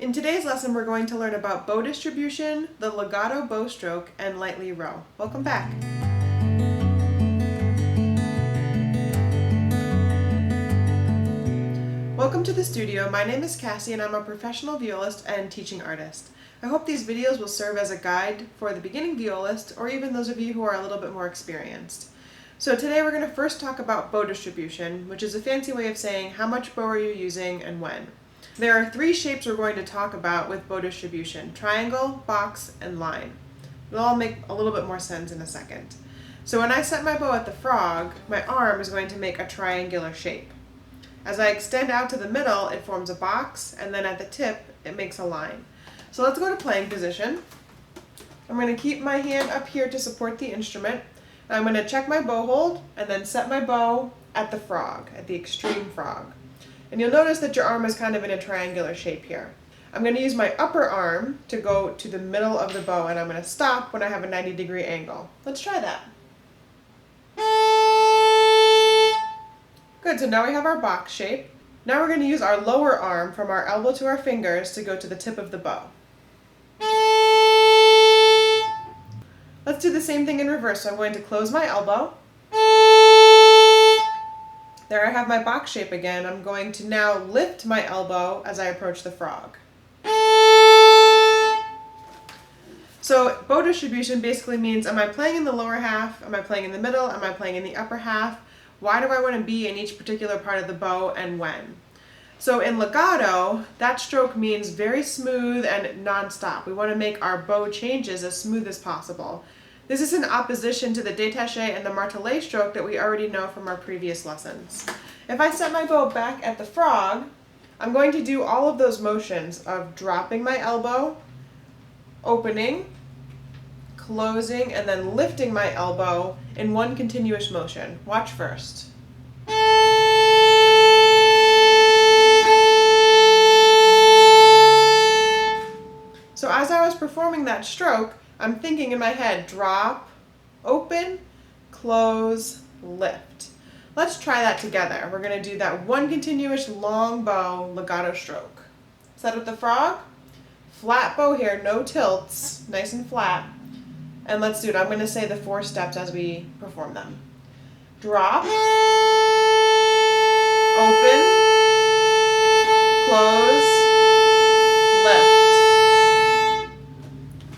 In today's lesson, we're going to learn about bow distribution, the legato bow stroke, and lightly row. Welcome back. Welcome to the studio. My name is Cassie and I'm a professional violist and teaching artist. I hope these videos will serve as a guide for the beginning violist or even those of you who are a little bit more experienced. So today we're going to first talk about bow distribution, which is a fancy way of saying how much bow are you using and when. There are three shapes we're going to talk about with bow distribution: triangle, box, and line. It'll all make a little bit more sense in a second. So when I set my bow at the frog, my arm is going to make a triangular shape. As I extend out to the middle, it forms a box, and then at the tip, it makes a line. So let's go to playing position. I'm going to keep my hand up here to support the instrument. I'm going to check my bow hold, and then set my bow at the frog, at the extreme frog. And you'll notice that your arm is kind of in a triangular shape here. I'm going to use my upper arm to go to the middle of the bow, and I'm going to stop when I have a 90-degree angle. Let's try that. Good, so now we have our box shape. Now we're going to use our lower arm from our elbow to our fingers to go to the tip of the bow. Let's do the same thing in reverse. So I'm going to close my elbow. There I have my box shape again. I'm going to now lift my elbow as I approach the frog. So bow distribution basically means, am I playing in the lower half? Am I playing in the middle? Am I playing in the upper half? Why do I want to be in each particular part of the bow and when? So in legato, that stroke means very smooth and non-stop. We want to make our bow changes as smooth as possible. This is in opposition to the détaché and the martelé stroke that we already know from our previous lessons. If I set my bow back at the frog, I'm going to do all of those motions of dropping my elbow, opening, closing, and then lifting my elbow in one continuous motion. Watch first. So as I was performing that stroke, I'm thinking in my head, drop, open, close, lift. Let's try that together. We're going to do that one continuous long bow legato stroke. Set up the frog, flat bow here, no tilts, nice and flat. And let's do it. I'm going to say the 4 steps as we perform them. Drop, open, close, lift.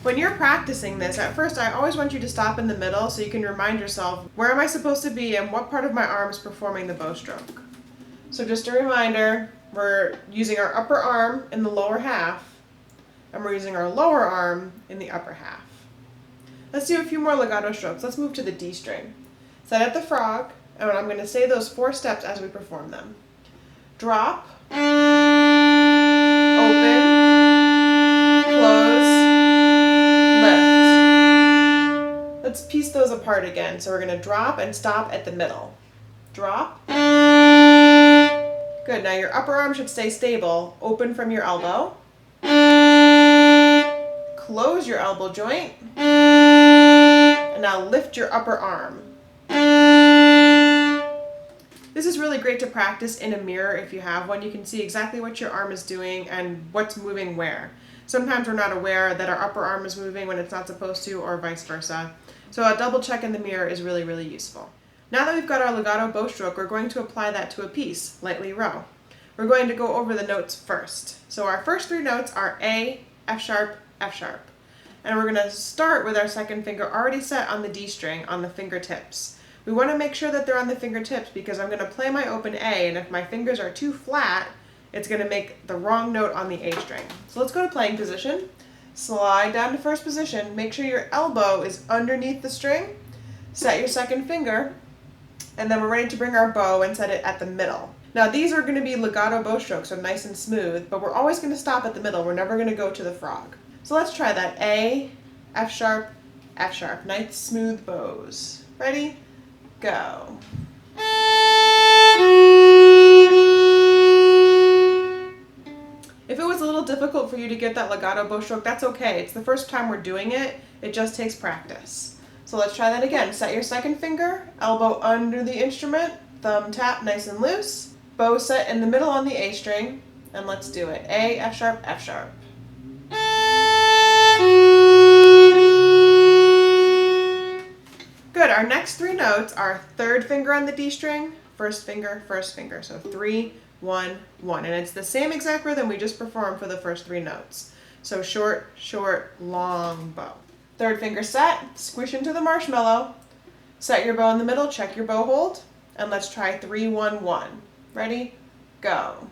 When you're practicing this, at first I always want you to stop in the middle so you can remind yourself, where am I supposed to be and what part of my arm is performing the bow stroke? So just a reminder, we're using our upper arm in the lower half, and we're using our lower arm in the upper half. Let's do a few more legato strokes. Let's move to the D string. Set at the frog, and I'm going to say those 4 steps as we perform them. Drop, open, close, lift. Let's piece those apart again. So we're going to drop and stop at the middle. Drop. Good. Now your upper arm should stay stable. Open from your elbow. Close your elbow joint. And now lift your upper arm. This is really great to practice in a mirror if you have one. You can see exactly what your arm is doing and what's moving where. Sometimes we're not aware that our upper arm is moving when it's not supposed to, or vice versa. So a double check in the mirror is really, really useful. Now that we've got our legato bow stroke, we're going to apply that to a piece, lightly row. We're going to go over the notes first. So our first 3 notes are A, F sharp, F sharp. And we're going to start with our second finger already set on the D string on the fingertips. We want to make sure that they're on the fingertips because I'm going to play my open A, and if my fingers are too flat, it's going to make the wrong note on the A string. So let's go to playing position. Slide down to first position. Make sure your elbow is underneath the string. Set your second finger, and then we're ready to bring our bow and set it at the middle. Now these are going to be legato bow strokes, so nice and smooth, but we're always going to stop at the middle. We're never going to go to the frog. So let's try that. A, F sharp, F sharp. Nice smooth bows. Ready? Go. If it was a little difficult for you to get that legato bow stroke, that's okay. It's the first time we're doing it. It just takes practice. So let's try that again. Set your second finger, elbow under the instrument, thumb tap nice and loose, bow set in the middle on the A string, And let's do it. A, F sharp, F sharp. Good. Our next three notes are third finger on the D string, first finger, first finger. So 3, 1, 1. And it's the same exact rhythm we just performed for the first three notes. So short, short, long bow. Third finger set, squish into the marshmallow. Set your bow in the middle, check your bow hold, and let's try 3, 1, 1. Ready? Go.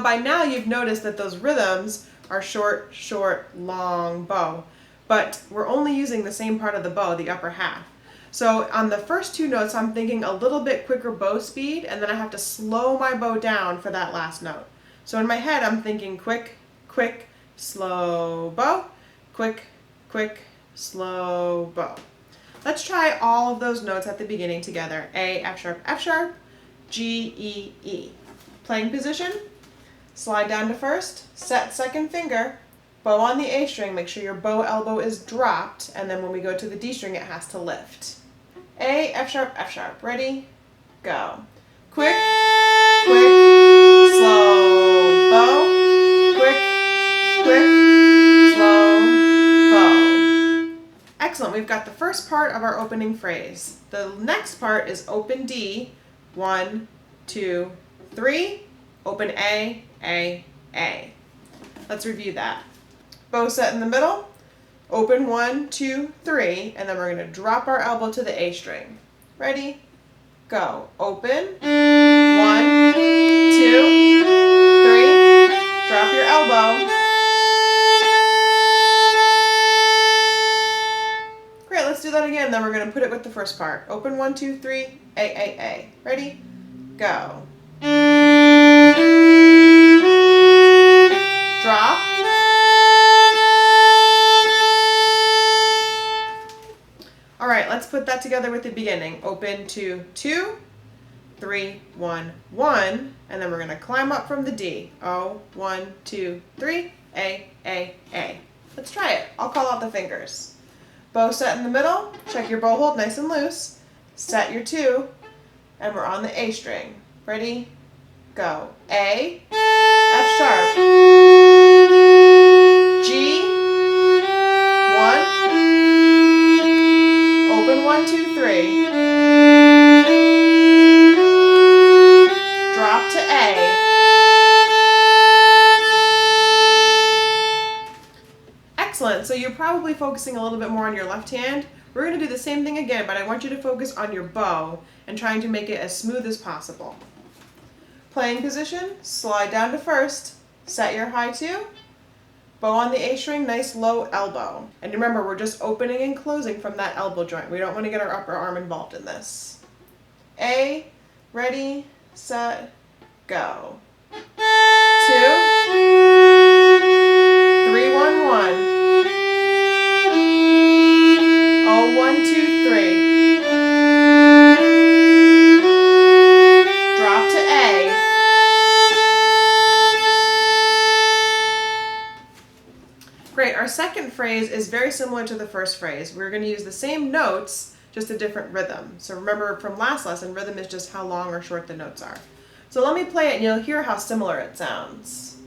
By now you've noticed that those rhythms are short, short, long bow, but we're only using the same part of the bow, the upper half. So on the first two notes, I'm thinking a little bit quicker bow speed, and then I have to slow my bow down for that last note. So in my head, I'm thinking quick, quick, slow bow, quick, quick, slow bow. Let's try all of those notes at the beginning together. A, F sharp, G, E, E. Playing position, slide down to first, set second finger, bow on the A string, make sure your bow elbow is dropped, and then when we go to the D string, it has to lift. A, F sharp, ready, go. Quick, quick, slow bow, quick, quick, slow bow. Excellent, we've got the first part of our opening phrase. The next part is open D, 1, 2, 3, open A, A, A. Let's review that. Bow set in the middle, open 1, 2, 3, and then we're going to drop our elbow to the A string. Ready? Go. Open, 1, 2, 3, drop your elbow. Great, let's do that again, then we're going to put it with the first part. Open 1, 2, 3, A, A, A. Ready? Go. Drop. All right, let's put that together with the beginning. Open 2, 2, 3, 1, 1, and then we're going to climb up from the D. O, 1, 2, 3, A, A, A. Let's try it. I'll call out the fingers. Bow set in the middle. Check your bow hold nice and loose. Set your 2, and we're on the A string. Ready? Go. A, F sharp, G, 1, open 1, 2, 3, drop to A, excellent. So you're probably focusing a little bit more on your left hand. We're going to do the same thing again, but I want you to focus on your bow and trying to make it as smooth as possible. Playing position, slide down to first, set your high 2, bow on the A string, nice low elbow. And remember, we're just opening and closing from that elbow joint. We don't want to get our upper arm involved in this. A, ready, set, go. 2, 3, 1, 1. O, 1, 2, 3. Drop to A. Great, our second phrase is very similar to the first phrase. We're going to use the same notes, just a different rhythm. So remember from last lesson, rhythm is just how long or short the notes are. So let me play it and you'll hear how similar it sounds.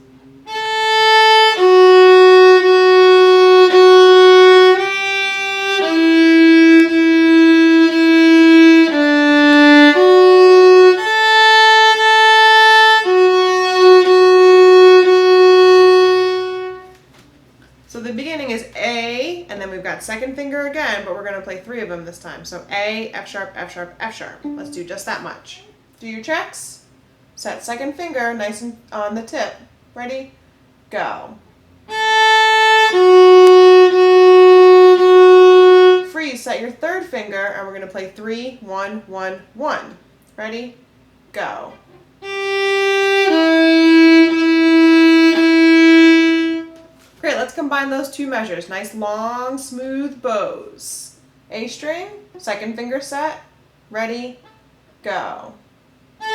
So the beginning is A, and then we've got second finger again, but we're going to play 3 of them this time. So A, F sharp, F sharp, F sharp. Let's do just that much. Do your checks. Set second finger nice and on the tip. Ready? Go. Freeze, set your third finger, and we're going to play 3, 1, 1, 1. Ready? Go. Great, let's combine those two measures. Nice long, smooth bows. A string, second finger set, ready, go. 3,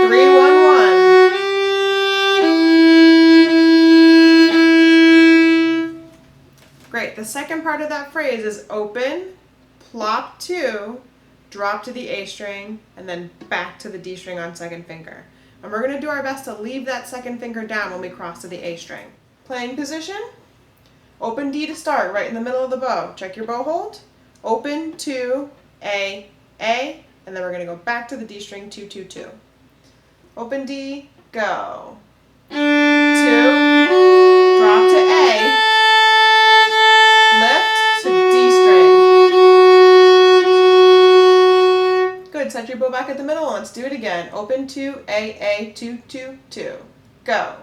1, 1. Great, the second part of that phrase is open, plop 2, drop to the A string, and then back to the D string on second finger. And we're going to do our best to leave that second finger down when we cross to the A string. Playing position, open D to start, right in the middle of the bow. Check your bow hold. Open 2, A, and then we're going to go back to the D string 2, 2, 2. Open D, go. 2, drop to A, lift to D string. Good, set your bow back at the middle and let's do it again. Open 2, A, 2, 2, 2. Go.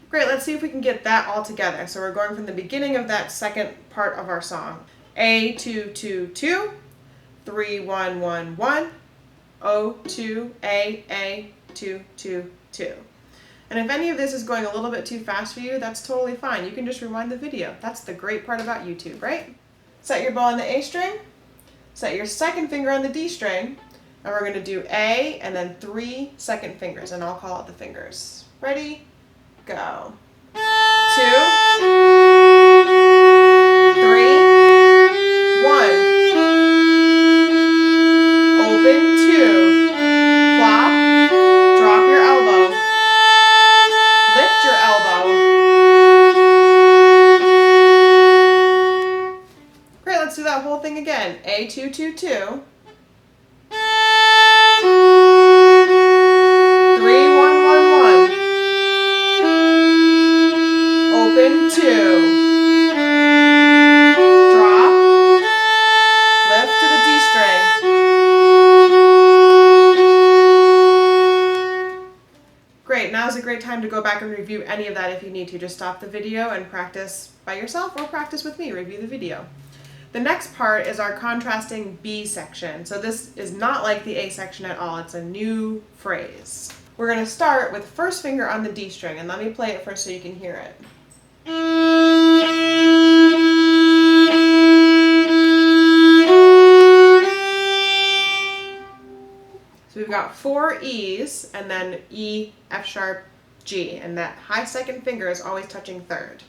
Great, let's see if we can get that all together. So we're going from the beginning of that second part of our song. A, 2, 2, 2, 3, 1, 1, 1, O, 2, A, 2, 2, 2. And if any of this is going a little bit too fast for you, that's totally fine. You can just rewind the video. That's the great part about YouTube, right? Set your bow on the A string, set your second finger on the D string, and we're going to do A and then 3 second fingers, and I'll call out the fingers. Ready? Go. 2, 3, 1. Open 2. Plop. Drop your elbow. Lift your elbow. Great, let's do that whole thing again. A, 2, 2, 2. 3, 1, 1, 1. Open 2. Drop. Lift to the D string. Great, now's a great time to go back and review any of that if you need to. Just stop the video and practice by yourself or practice with me, review the video. The next part is our contrasting B section. So this is not like the A section at all, it's a new phrase. We're going to start with first finger on the D string, and let me play it first so you can hear it. So we've got 4 E's and then E, F sharp, G, and that high second finger is always touching third.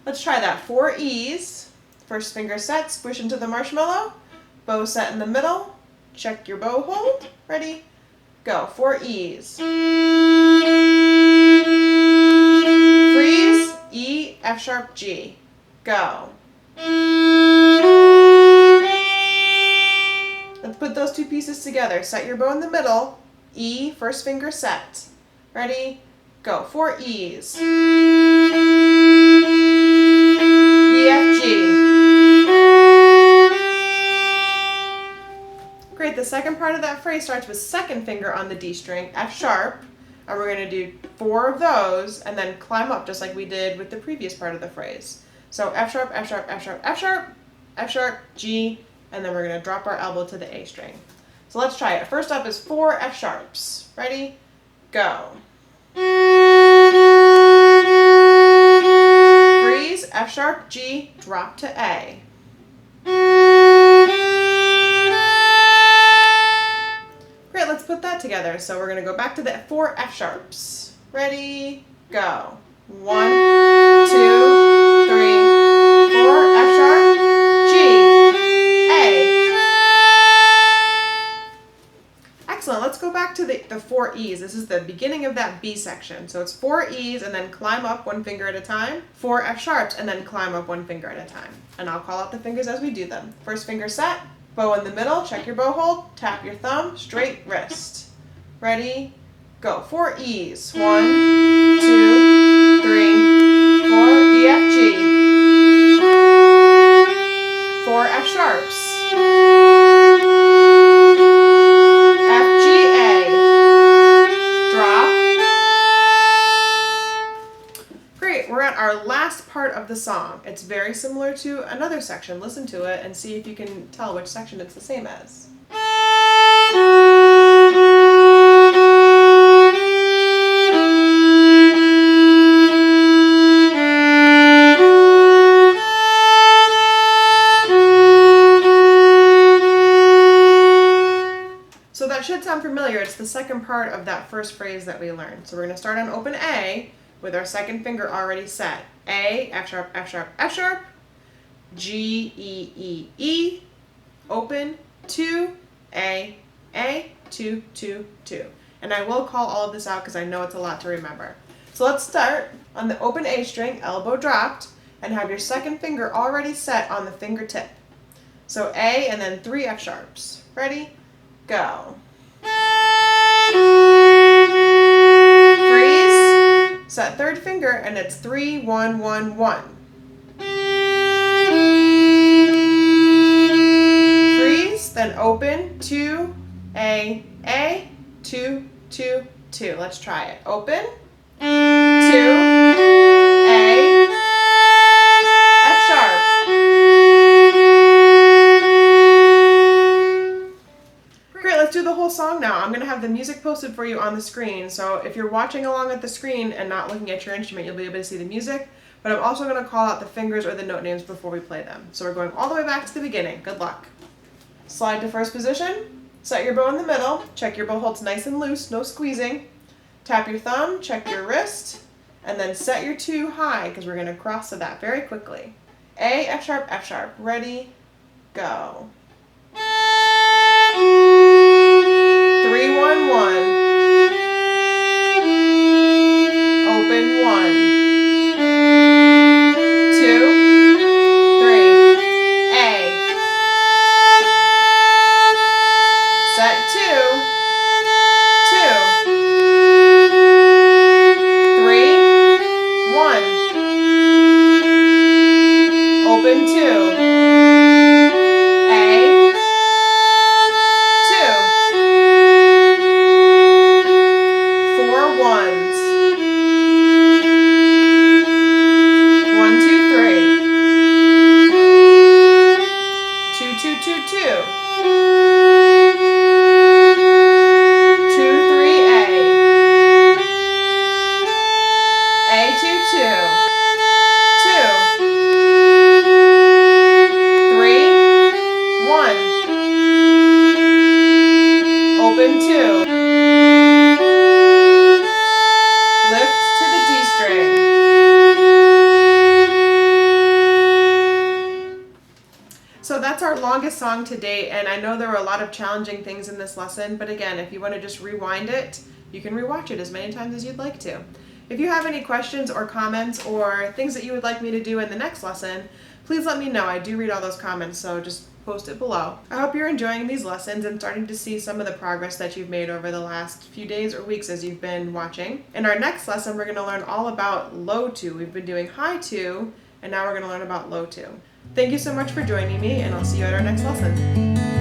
Let's try that. 4 E's, first finger set, squish into the marshmallow, bow set in the middle, check your bow hold, ready, go. 4 E's. Freeze, E, F sharp, G, go. Let's put those two pieces together. Set your bow in the middle, E, first finger set. Ready, go. 4 E's. E, F, G. Great, the second part of that phrase starts with second finger on the D string, F sharp, and we're going to do 4 of those and then climb up just like we did with the previous part of the phrase. So F sharp, F sharp, F sharp, F sharp, F sharp, G, and then we're going to drop our elbow to the A string. So let's try it. First up is 4 F sharps. Ready? Go. Freeze, F sharp, G, drop to A. Great, let's put that together. So we're going to go back to the 4 F sharps. Ready? Go. 1, 2, 3, 4, F sharp, G, A. Excellent, let's go back to the 4 E's. This is the beginning of that B section. So it's 4 E's and then climb up 1 finger at a time, 4 F sharps and then climb up 1 finger at a time. And I'll call out the fingers as we do them. First finger set, bow in the middle, check your bow hold, tap your thumb, straight wrist. Ready, go. 4 E's. 1, 2, 3, 4, E, F, G. 4 F sharps. F, G, A. Drop. Great, we're at our last part of the song. It's very similar to another section. Listen to it and see if you can tell which section it's the same as. So that should sound familiar. It's it's the second part of that first phrase that we learned. So we're going to start on open A with our second finger already set. A, F sharp, F sharp, F sharp, G, E, E, E, open, 2, A, 2, 2, 2. And I will call all of this out because I know it's a lot to remember. So let's start on the open A string, elbow dropped, and have your second finger already set on the fingertip. So A and then 3 F sharps. Ready? Go. Freeze. Set third finger and it's 3, 1, 1, 1. Freeze, then open, 2, A, 2, 2, 2. Let's try it. Open, 2, A, F sharp. Great, let's do the whole song now. I'm going to have the music posted for you on the screen, so if you're watching along at the screen and not looking at your instrument, you'll be able to see the music, but I'm also going to call out the fingers or the note names before we play them. So we're going all the way back to the beginning. Good luck. Slide to first position, set your bow in the middle, check your bow holds nice and loose, no squeezing. Tap your thumb, check your wrist, and then set your 2 high because we're going to cross to that very quickly. A, F sharp, F sharp. Ready, go. 3, 1, 1. Open, 1. 2, 3. A. Set 2. 2. 3, 1. Open, 2. A. 2. 4 ones. 1, 2, 3. 2, 2, 2, 2. 2, 3, A, 2, 2. 2. 3, 1. Open, 2. Lift to the D string. So that's our longest song to date, and I know there were a lot of challenging things in this lesson, but again, if you want to just rewind it, you can rewatch it as many times as you'd like to. If you have any questions or comments or things that you would like me to do in the next lesson, please let me know. I do read all those comments, so just post it below. I hope you're enjoying these lessons and starting to see some of the progress that you've made over the last few days or weeks as you've been watching. In our next lesson, we're going to learn all about low 2. We've been doing high 2, and now we're going to learn about low 2. Thank you so much for joining me, and I'll see you at our next lesson.